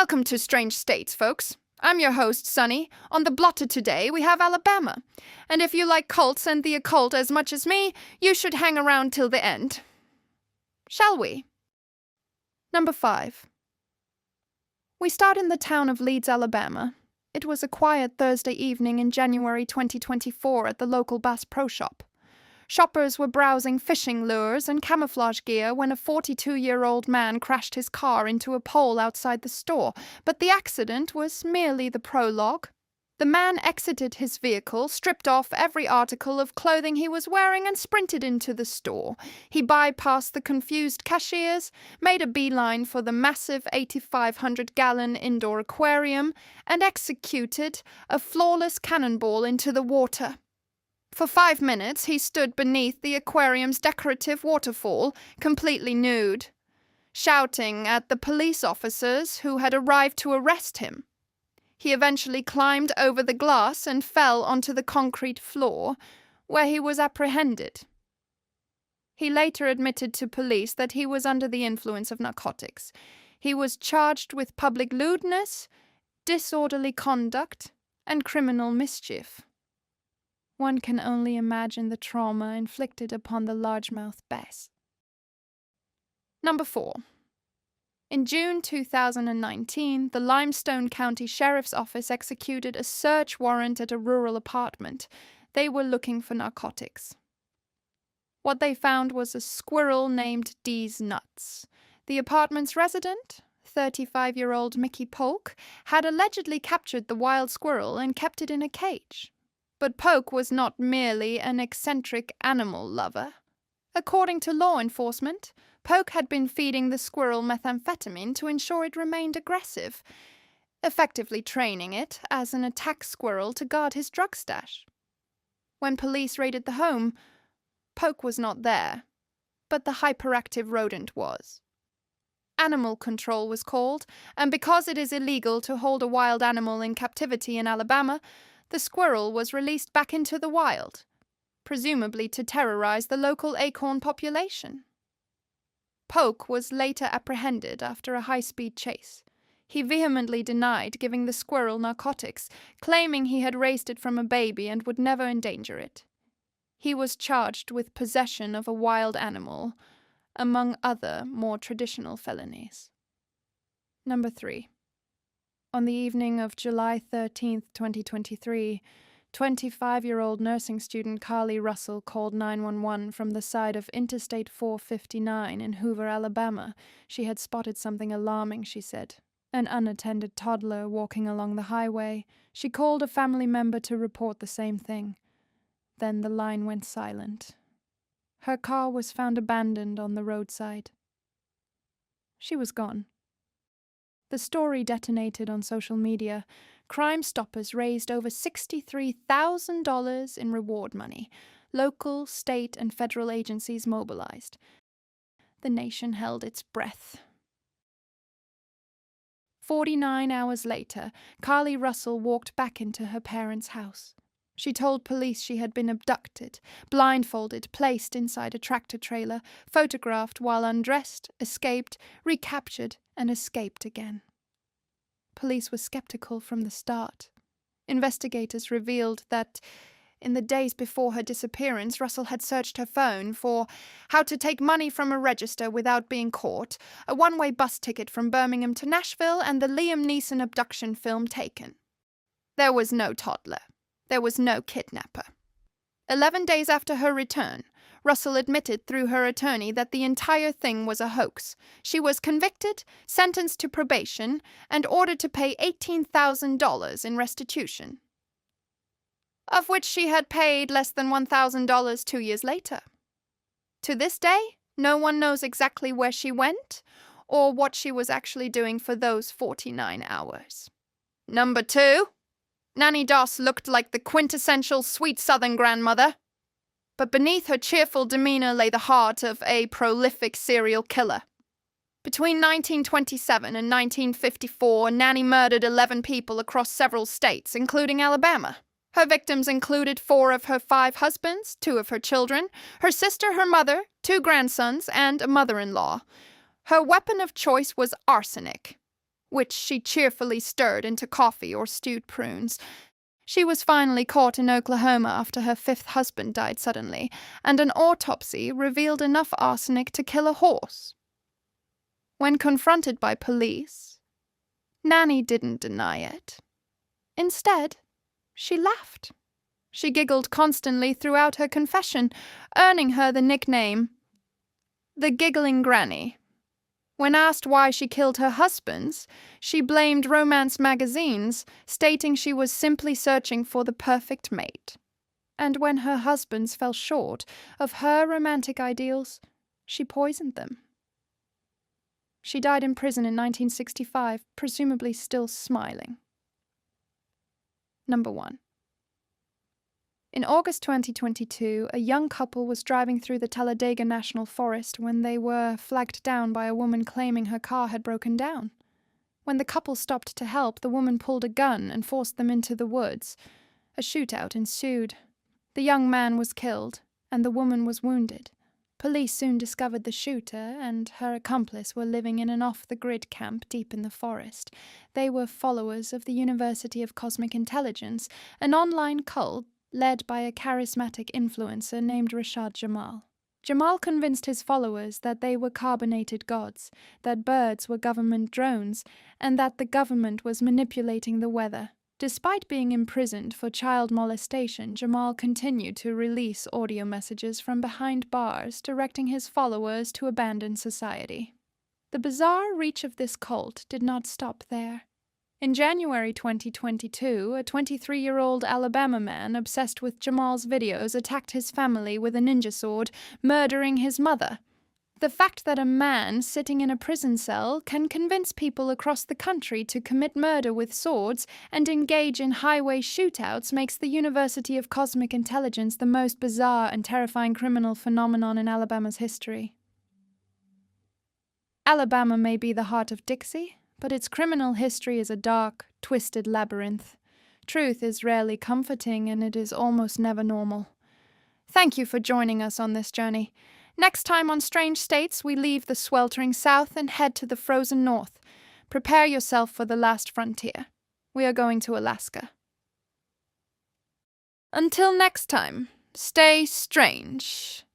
Welcome to Strange States, folks. I'm your host, Sunny. On the blotter today, we have Alabama. And if you like cults and the occult as much as me, you should hang around till the end. Shall we? Number 5. We start in the town of Leeds, Alabama. It was a quiet Thursday evening in January 2024 at the local Bass Pro Shop. Shoppers were browsing fishing lures and camouflage gear when a 42-year-old man crashed his car into a pole outside the store, but the accident was merely the prologue. The man exited his vehicle, stripped off every article of clothing he was wearing, and sprinted into the store. He bypassed the confused cashiers, made a beeline for the massive 8,500-gallon indoor aquarium, and executed a flawless cannonball into the water. For 5 minutes, he stood beneath the aquarium's decorative waterfall, completely nude, shouting at the police officers who had arrived to arrest him. He eventually climbed over the glass and fell onto the concrete floor, where he was apprehended. He later admitted to police that he was under the influence of narcotics. He was charged with public lewdness, disorderly conduct, and criminal mischief. One can only imagine the trauma inflicted upon the largemouth bass. Number 4. In June 2019, the Limestone County Sheriff's Office executed a search warrant at a rural apartment. They were looking for narcotics. What they found was a squirrel named D's Nuts. The apartment's resident, 35-year-old Mickey Polk, had allegedly captured the wild squirrel and kept it in a cage. But Polk was not merely an eccentric animal lover. According to law enforcement, Polk had been feeding the squirrel methamphetamine to ensure it remained aggressive, effectively training it as an attack squirrel to guard his drug stash. When police raided the home, Polk was not there, but the hyperactive rodent was. Animal control was called, and because it is illegal to hold a wild animal in captivity in Alabama, the squirrel was released back into the wild, presumably to terrorize the local acorn population. Polk was later apprehended after a high-speed chase. He vehemently denied giving the squirrel narcotics, claiming he had raised it from a baby and would never endanger it. He was charged with possession of a wild animal, among other more traditional felonies. Number 3. On the evening of July 13, 2023, 25-year-old nursing student Carly Russell called 911 from the side of Interstate 459 in Hoover, Alabama. She had spotted something alarming, she said. An unattended toddler walking along the highway. She called a family member to report the same thing. Then the line went silent. Her car was found abandoned on the roadside. She was gone. The story detonated on social media. Crime Stoppers raised over $63,000 in reward money. Local, state, and federal agencies mobilized. The nation held its breath. 49 hours later, Carly Russell walked back into her parents' house. She told police she had been abducted, blindfolded, placed inside a tractor-trailer, photographed while undressed, escaped, recaptured, and escaped again. Police were skeptical from the start. Investigators revealed that, in the days before her disappearance, Russell had searched her phone for how to take money from a register without being caught, a one-way bus ticket from Birmingham to Nashville, and the Liam Neeson abduction film Taken. There was no toddler. There was no kidnapper. 11 days after her return, Russell admitted through her attorney that the entire thing was a hoax. She was convicted, sentenced to probation, and ordered to pay $18,000 in restitution, of which she had paid less than $1,000 2 years later. To this day, no one knows exactly where she went or what she was actually doing for those 49 hours. Number 2. Nanny Doss looked like the quintessential sweet Southern grandmother. But beneath her cheerful demeanor lay the heart of a prolific serial killer. Between 1927 and 1954, Nanny murdered 11 people across several states, including Alabama. Her victims included 4 of her 5 husbands, 2 of her children, her sister, her mother, 2 grandsons, and a mother-in-law. Her weapon of choice was arsenic. which she cheerfully stirred into coffee or stewed prunes. She was finally caught in Oklahoma after her fifth husband died suddenly, and an autopsy revealed enough arsenic to kill a horse. When confronted by police, Nanny didn't deny it. Instead, she laughed. She giggled constantly throughout her confession, earning her the nickname the Giggling Granny. When asked why she killed her husbands, she blamed romance magazines, stating she was simply searching for the perfect mate. And when her husbands fell short of her romantic ideals, she poisoned them. She died in prison in 1965, presumably still smiling. Number 1. In August 2022, a young couple was driving through the Talladega National Forest when they were flagged down by a woman claiming her car had broken down. When the couple stopped to help, the woman pulled a gun and forced them into the woods. A shootout ensued. The young man was killed, and the woman was wounded. Police soon discovered the shooter and her accomplice were living in an off-the-grid camp deep in the forest. They were followers of the University of Cosmic Intelligence, an online cult led by a charismatic influencer named Rashad Jamal. Jamal convinced his followers that they were carbonated gods, that birds were government drones, and that the government was manipulating the weather. Despite being imprisoned for child molestation, Jamal continued to release audio messages from behind bars, directing his followers to abandon society. The bizarre reach of this cult did not stop there. In January 2022, a 23-year-old Alabama man obsessed with Jamal's videos attacked his family with a ninja sword, murdering his mother. The fact that a man sitting in a prison cell can convince people across the country to commit murder with swords and engage in highway shootouts makes the University of Cosmic Intelligence the most bizarre and terrifying criminal phenomenon in Alabama's history. Alabama may be the heart of Dixie, but its criminal history is a dark, twisted labyrinth. Truth is rarely comforting, and it is almost never normal. Thank you for joining us on this journey. Next time on Strange States, we leave the sweltering south and head to the frozen north. Prepare yourself for the last frontier. We are going to Alaska. Until next time, stay strange.